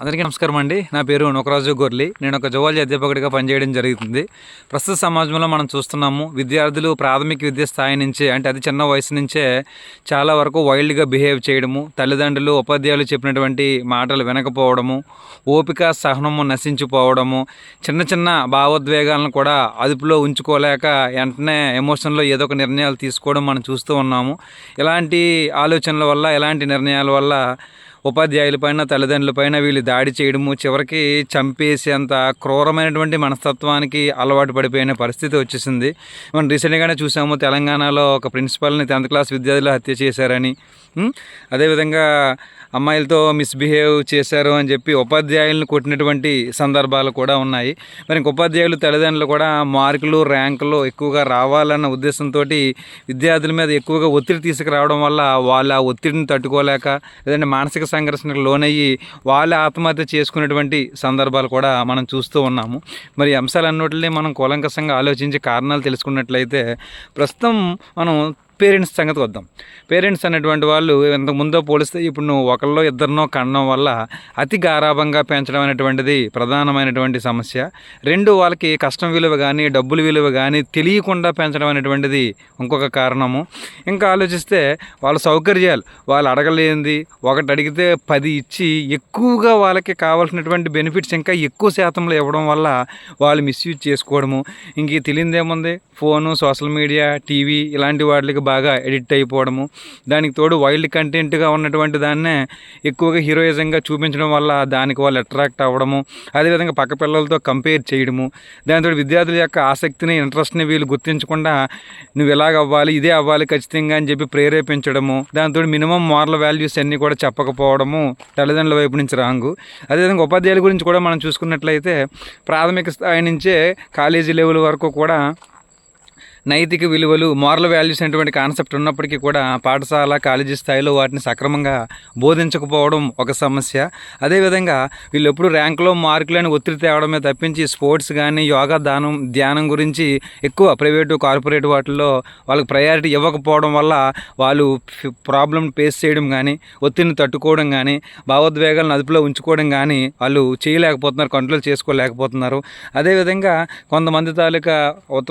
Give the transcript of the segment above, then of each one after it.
అందరికీ నమస్కారం అండి. నా పేరు నూకరాజు గొర్లి. నేను ఒక జువాలజీ అధ్యాపకుడిగా పనిచేయడం జరుగుతుంది. ప్రస్తుత సమాజంలో మనం చూస్తున్నాము, విద్యార్థులు ప్రాథమిక విద్య స్థాయి నుంచే, అంటే అది చిన్న వయసు నుంచే చాలా వరకు వైల్డ్గా బిహేవ్ చేయడము, తల్లిదండ్రులు ఉపాధ్యాయులు చెప్పినటువంటి మాటలు వినకపోవడము, ఓపిక సహనము నశించిపోవడము, చిన్న చిన్న భావోద్వేగాలను కూడా అదుపులో ఉంచుకోలేక వెంటనే ఎమోషన్లో ఏదో ఒక నిర్ణయాలు తీసుకోవడం మనం చూస్తూ ఉన్నాము. ఇలాంటి ఆలోచనల వల్ల, ఇలాంటి నిర్ణయాల వల్ల ఉపాధ్యాయులపైన, తల్లిదండ్రులపైన వీళ్ళు దాడి చేయడము, చివరికి చంపేసేంత క్రూరమైనటువంటి మనస్తత్వానికి అలవాటు పడిపోయిన పరిస్థితి వచ్చేసింది. మనం రీసెంట్గానే చూసాము, తెలంగాణలో ఒక ప్రిన్సిపల్ని 10th క్లాస్ విద్యార్థులు హత్య చేశారని, అదేవిధంగా అమ్మాయిలతో మిస్బిహేవ్ చేశారు అని చెప్పి ఉపాధ్యాయులను కొట్టినటువంటి సందర్భాలు కూడా ఉన్నాయి. మరి ఇంక ఉపాధ్యాయులు, తల్లిదండ్రులు కూడా మార్కులు, ర్యాంకులు ఎక్కువగా రావాలన్న ఉద్దేశంతో విద్యార్థుల మీద ఎక్కువగా ఒత్తిడి తీసుకురావడం వల్ల వాళ్ళు ఆ ఒత్తిడిని తట్టుకోలేక, లేదంటే మానసిక సంఘర్షణకు లోనయ్యి వాళ్ళే ఆత్మహత్య చేసుకునేటువంటి సందర్భాలు కూడా మనం చూస్తూ ఉన్నాము. మరి ఈ అంశాలన్నిటిని మనం కూలంకషంగా ఆలోచించి కారణాలు తెలుసుకున్నట్లయితే, ప్రస్తుతం మనం పేరెంట్స్ సంగతికి వద్దాం. పేరెంట్స్ అనేటువంటి వాళ్ళు ఇంతకు ముందో పోలిస్తే ఇప్పుడు నువ్వు ఒకళ్ళో ఇద్దరినో కనడం వల్ల అతి గారాభంగా పెంచడం అనేటువంటిది ప్రధానమైనటువంటి సమస్య. రెండు, వాళ్ళకి కష్టం విలువ కానీ, డబ్బుల విలువ కానీ తెలియకుండా పెంచడం అనేటువంటిది ఇంకొక కారణము. ఇంకా ఆలోచిస్తే వాళ్ళ సౌకర్యాలు వాళ్ళు అడగలేనిది ఒకటి అడిగితే 10 ఇచ్చి ఎక్కువగా వాళ్ళకి కావాల్సినటువంటి బెనిఫిట్స్ ఇంకా ఎక్కువ శాతంలో ఇవ్వడం వల్ల వాళ్ళు మిస్యూజ్ చేసుకోవడము. ఇంక తెలియదేముంది, ఫోను, సోషల్ మీడియా, టీవీ ఇలాంటి వాటికి బాగా ఎడిక్ట్ అయిపోవడము. దానికి తోడు వైల్డ్ కంటెంట్గా ఉన్నటువంటి దాన్నే ఎక్కువగా హీరోయిజంగా చూపించడం వల్ల దానికి వాళ్ళు అట్రాక్ట్ అవ్వడము, అదేవిధంగా పక్క పిల్లలతో కంపేర్ చేయడము. దానితో విద్యార్థుల యొక్క ఆసక్తిని, ఇంట్రెస్ట్ని వీళ్ళు గుర్తించకుండా నువ్వు ఇలాగ అవ్వాలి, ఇదే అవ్వాలి ఖచ్చితంగా అని చెప్పి ప్రేరేపించడము. దాంతో మినిమం మారల్ వాల్యూస్ అన్నీ కూడా చెప్పకపోవడము తల్లిదండ్రుల వైపు నుంచి రాంగు. అదేవిధంగా ఉపాధ్యాయుల గురించి కూడా మనం చూసుకున్నట్లయితే, ప్రాథమిక స్థాయి నుంచే కాలేజీ లెవెల్ వరకు కూడా నైతిక విలువలు, మారల్ వాల్యూస్ అనేటువంటి కాన్సెప్ట్ ఉన్నప్పటికీ కూడా పాఠశాల, కాలేజీ స్థాయిలో వాటిని సక్రమంగా బోధించకపోవడం ఒక సమస్య. అదేవిధంగా వీళ్ళు ఎప్పుడు ర్యాంకులో మార్కులని ఒత్తిడి తేవడమే తప్పించి స్పోర్ట్స్ కానీ, యోగా, ధ్యానం గురించి ఎక్కువ ప్రైవేటు, కార్పొరేట్ వాటిల్లో వాళ్ళకి ప్రయారిటీ ఇవ్వకపోవడం వల్ల వాళ్ళు ప్రాబ్లం ఫేస్ చేయడం కానీ, ఒత్తిడిని తట్టుకోవడం కానీ, భావోద్వేగాలను అదుపులో ఉంచుకోవడం కానీ వాళ్ళు చేయలేకపోతున్నారు, కంట్రోల్ చేసుకోలేకపోతున్నారు. అదేవిధంగా కొంతమంది తాలూకా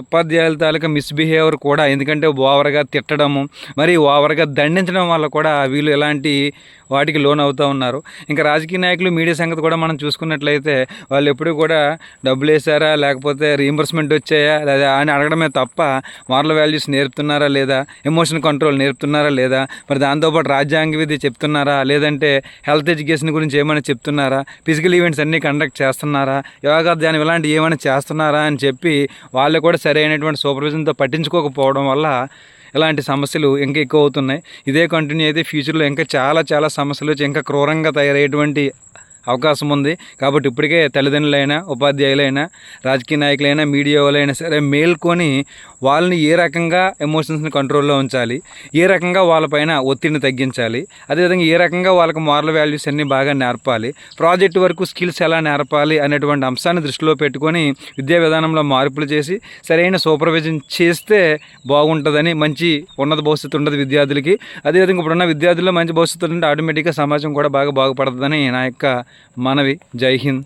ఉపాధ్యాయుల తాలూకా మిస్బిహేవియర్ కూడా, ఎందుకంటే ఓవర్గా తిట్టడము, మరి ఓవర్గా దండించడం వల్ల కూడా వీళ్ళు ఎలాంటి వాటికి లోన్ అవుతూ ఉన్నారు. ఇంకా రాజకీయ నాయకులు, మీడియా సంగతి కూడా మనం చూసుకున్నట్లయితే, వాళ్ళు ఎప్పుడూ కూడా డబ్బులు వేసారా, లేకపోతే రీయింబర్స్మెంట్ వచ్చాయా లేదా అని అడగడమే తప్ప మారల్ వాల్యూస్ నేర్పుతున్నారా లేదా, ఎమోషన్ కంట్రోల్ నేర్పుతున్నారా లేదా, మరి దాంతోపాటు రాజ్యాంగ విధి చెప్తున్నారా, లేదంటే హెల్త్ ఎడ్యుకేషన్ గురించి ఏమైనా చెప్తున్నారా, ఫిజికల్ ఈవెంట్స్ అన్నీ కండక్ట్ చేస్తున్నారా, యోగా, ధ్యానం ఇలాంటి ఏమైనా చేస్తున్నారా అని చెప్పి వాళ్ళు కూడా సరైనటువంటి సూపర్విజన్తో పట్టించుకోకపోవడం వల్ల ఇలాంటి సమస్యలు ఇంకా ఎక్కువ అవుతున్నాయి. ఇదే కంటిన్యూ అయితే ఫ్యూచర్లో ఇంకా చాలా సమస్యలు వచ్చి ఇంకా క్రూరంగా తయారయ్యేటువంటి అవకాశం ఉంది. కాబట్టి ఇప్పటికే తల్లిదండ్రులైనా, ఉపాధ్యాయులైనా, రాజకీయ నాయకులైనా, మీడియా వాళ్ళైనా సరే మేల్కొని వాళ్ళని ఏ రకంగా ఎమోషన్స్ని కంట్రోల్లో ఉంచాలి, ఏ రకంగా వాళ్ళపైన ఒత్తిడిని తగ్గించాలి, అదేవిధంగా ఏ రకంగా వాళ్ళకి మారల్ వాల్యూస్ అన్నీ బాగా నేర్పాలి, ప్రాజెక్ట్ వరకు స్కిల్స్ ఎలా నేర్పాలి అనేటువంటి అంశాన్ని దృష్టిలో పెట్టుకొని విద్యా విధానంలో మార్పులు చేసి సరైన సూపర్విజన్ చేస్తే బాగుంటుందని, మంచి ఉన్నత భవిష్యత్తు ఉంటుంది విద్యార్థులకి. అదేవిధంగా ఇప్పుడున్న విద్యార్థుల్లో మంచి భవిష్యత్తు ఉంటే ఆటోమేటిక్గా సమాజం కూడా బాగా బాగుపడుతుందని నా యొక్క మనవి. జై హింద్.